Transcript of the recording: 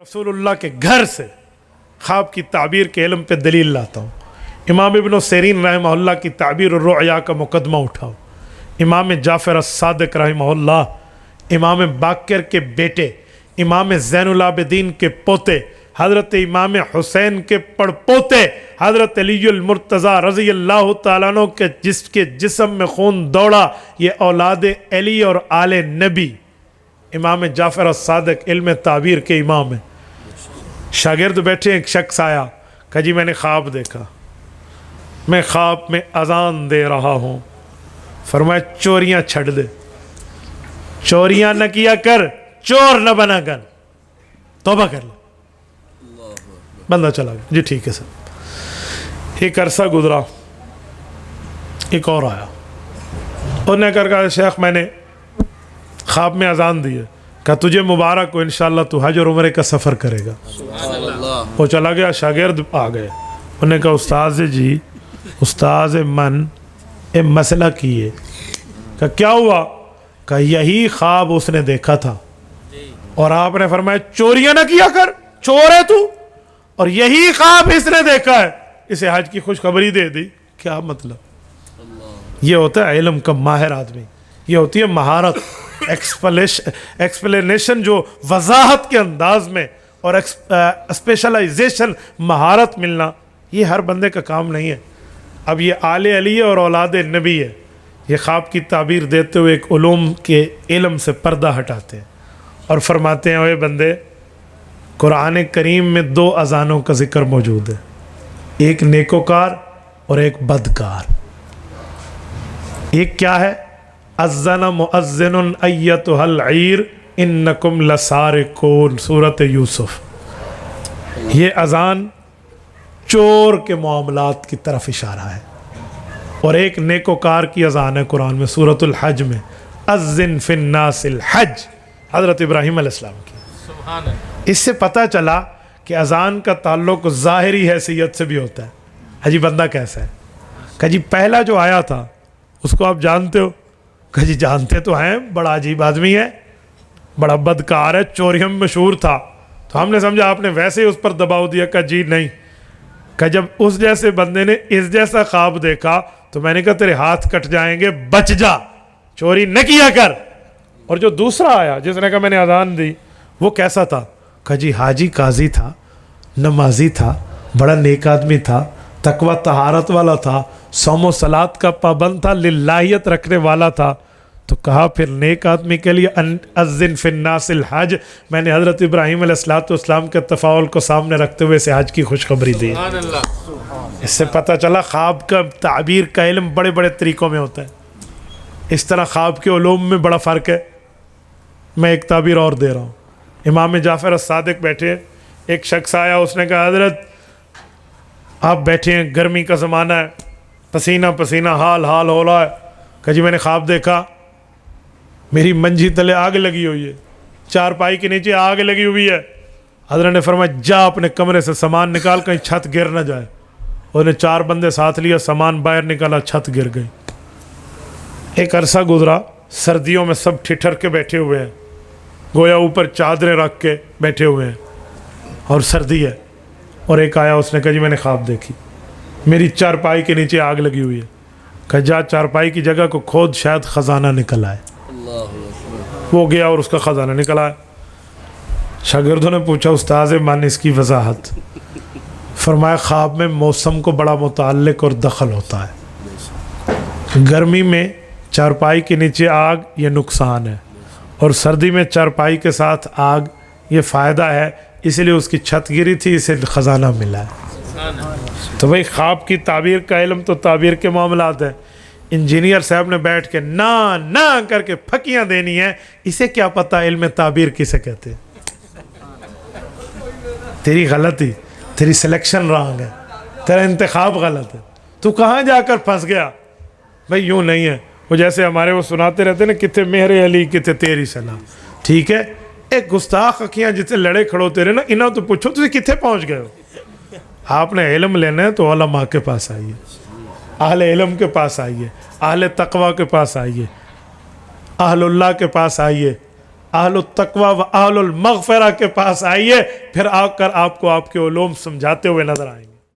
رسول اللہ کے گھر سے خواب کی تعبیر کے علم پہ دلیل لاتا ہوں. امام ابن سیرین رحمہ اللہ کی تعبیر الرؤیا کا مقدمہ اٹھاؤ. امام جعفر الصادق رحمہ اللہ، امام باقر کے بیٹے، امام زین العابدین کے پوتے، حضرت امام حسین کے پڑپوتے، حضرت علی المرتضیٰ رضی اللہ تعالیٰ عنہ کے جس کے جسم میں خون دوڑا، یہ اولاد علی اور آل نبی. امام جعفر الصادق علم تعبیر کے امام ہیں. شاگرد بیٹھے، ایک شخص آیا، کہا جی میں نے خواب دیکھا، میں خواب میں اذان دے رہا ہوں. فرمایا چوریاں چھڑ دے، چوریاں نہ کیا کر، چور نہ بنا کر، توبہ کر لے. بندہ چلا گیا. جی ٹھیک ہے سر. ایک عرصہ گزرا، ایک اور آیا، انہوں نے کہا شیخ میں نے خواب میں اذان دی ہے، کہا تجھے مبارک ہو، انشاءاللہ تو حج اور عمرے کا سفر کرے گا. وہ چلا گیا. شاگرد آ گئے، انہوں نے کہا استاذ جی، استاذ من اے مسئلہ کیے. کہا کیا ہوا؟ کہا یہی خواب اس نے دیکھا تھا اور آپ نے فرمایا چوریاں نہ کیا کر، چور ہے تو، اور یہی خواب اس نے دیکھا ہے، اسے حج کی خوشخبری دے دی. کیا مطلب؟ یہ ہوتا ہے علم کا ماہر آدمی، یہ ہوتی ہے مہارت، ایکسپلینیشن، جو وضاحت کے انداز میں، اور اسپیشلائزیشن، مہارت ملنا، یہ ہر بندے کا کام نہیں ہے. اب یہ آل علی اور اولاد نبی ہے، یہ خواب کی تعبیر دیتے ہوئے ایک علوم کے علم سے پردہ ہٹاتے ہیں اور فرماتے ہیں اے بندے، قرآن کریم میں 2 اذانوں کا ذکر موجود ہے، ایک نیکوکار اور ایک بدکار. ایک کیا ہے؟ اذن مؤذن ایتھا العیر انکم لسارقون، سورۃ یوسف. یہ اذان چور کے معاملات کی طرف اشارہ ہے. اور ایک نیکوکار کی اذان ہے قرآن میں، سورۃ الحج میں، اذن فی الناس الحج، حضرت ابراہیم علیہ السلام کی. اس سے پتہ چلا کہ اذان کا تعلق ظاہری حیثیت سے بھی ہوتا ہے. حجی بندہ کیسا ہے؟ کہ جی پہلا جو آیا تھا اس کو آپ جانتے ہو؟ کہ جی جانتے تو ہیں، بڑا عجیب آدمی ہے، بڑا بدکار ہے، چوریوں میں مشہور تھا. تو ہم نے سمجھا آپ نے ویسے ہی اس پر دباؤ دیا. کہ جی نہیں، کہ جب اس جیسے بندے نے اس جیسا خواب دیکھا تو میں نے کہا تیرے ہاتھ کٹ جائیں گے، بچ جا، چوری نہ کیا کر. اور جو دوسرا آیا جس نے کہا میں نے اذان دی، وہ کیسا تھا؟ کہ جی حاجی قاضی تھا، نمازی تھا، بڑا نیک آدمی تھا، تقوی طہارت والا تھا، صوم و صلات کا پابند تھا، للہیت رکھنے والا تھا. تو کہا پھر نیک آدمی کے لیے اذن فی الناس الحج. میں نے حضرت ابراہیم علیہ السلام کے تفاعل کو سامنے رکھتے ہوئے سے حج کی خوشخبری دی. اس سے پتہ چلا خواب کا تعبیر کا علم بڑے بڑے طریقوں میں ہوتا ہے. اس طرح خواب کے علوم میں بڑا فرق ہے. میں ایک تعبیر اور دے رہا ہوں. امام جعفر الصادق بیٹھے، ایک شخص آیا، اس نے کہا حضرت آپ بیٹھے ہیں، گرمی کا زمانہ ہے، پسینہ پسینہ حال ہو رہا ہے. کہ جی میں نے خواب دیکھا، میری منجھی تلے آگ لگی ہوئی ہے، چارپائی کے نیچے آگ لگی ہوئی ہے. حضرت نے فرمایا جا اپنے کمرے سے سامان نکال، کہیں چھت گر نہ جائے. انہوں نے 4 بندے ساتھ لیا، سامان باہر نکالا، چھت گر گئی. ایک عرصہ گزرا، سردیوں میں سب ٹھٹر کے بیٹھے ہوئے ہیں، گویا اوپر چادریں رکھ کے بیٹھے ہوئے ہیں اور سردی ہے. اور ایک آیا، اس نے کہا جی میں نے خواب دیکھی، میری چارپائی کے نیچے آگ لگی ہوئی ہے. کہ جا چارپائی کی جگہ کو کھود، شاید خزانہ نکل آئے. وہ گیا اور اس کا خزانہ نکل آیا. شاگردوں نے پوچھا استاذ مان اس کی وضاحت. فرمایا خواب میں موسم کو بڑا متعلق اور دخل ہوتا ہے. گرمی میں چارپائی کے نیچے آگ یہ نقصان ہے، اور سردی میں چارپائی کے ساتھ آگ یہ فائدہ ہے. اس لیے اس کی چھت گری تھی، اسے خزانہ ملا ہے. تو بھئی خواب کی تعبیر کا علم تو تعبیر کے معاملات ہیں. انجینئر صاحب نے بیٹھ کے نہ کر کے پھکیاں دینی ہیں، اسے کیا پتہ علم تعبیر کسے کہتے ہیں. تیری غلطی، تیری سلیکشن رانگ ہے، تیرا انتخاب غلط ہے، تو کہاں جا کر پھنس گیا. بھئی یوں نہیں ہے. وہ جیسے ہمارے وہ سناتے رہتے ہیں نا، کتے مہر علی کتے تیری صلاح. ٹھیک ہے، ایک گستاخ اکھیاں جتنے لڑے کھڑوتے رہے نا، انہوں تو پوچھو تجھے کتے پہنچ گئے ہو. آپ نے علم لینا ہے تو علماء کے پاس آئیے، اہل علم کے پاس آئیے، اہل تقوی کے پاس آئیے، اہل اللہ کے پاس آئیے، اہل التقوی و اہل المغفرہ کے پاس آئیے، پھر آ کر آپ کو آپ کے علوم سمجھاتے ہوئے نظر آئیں گے۔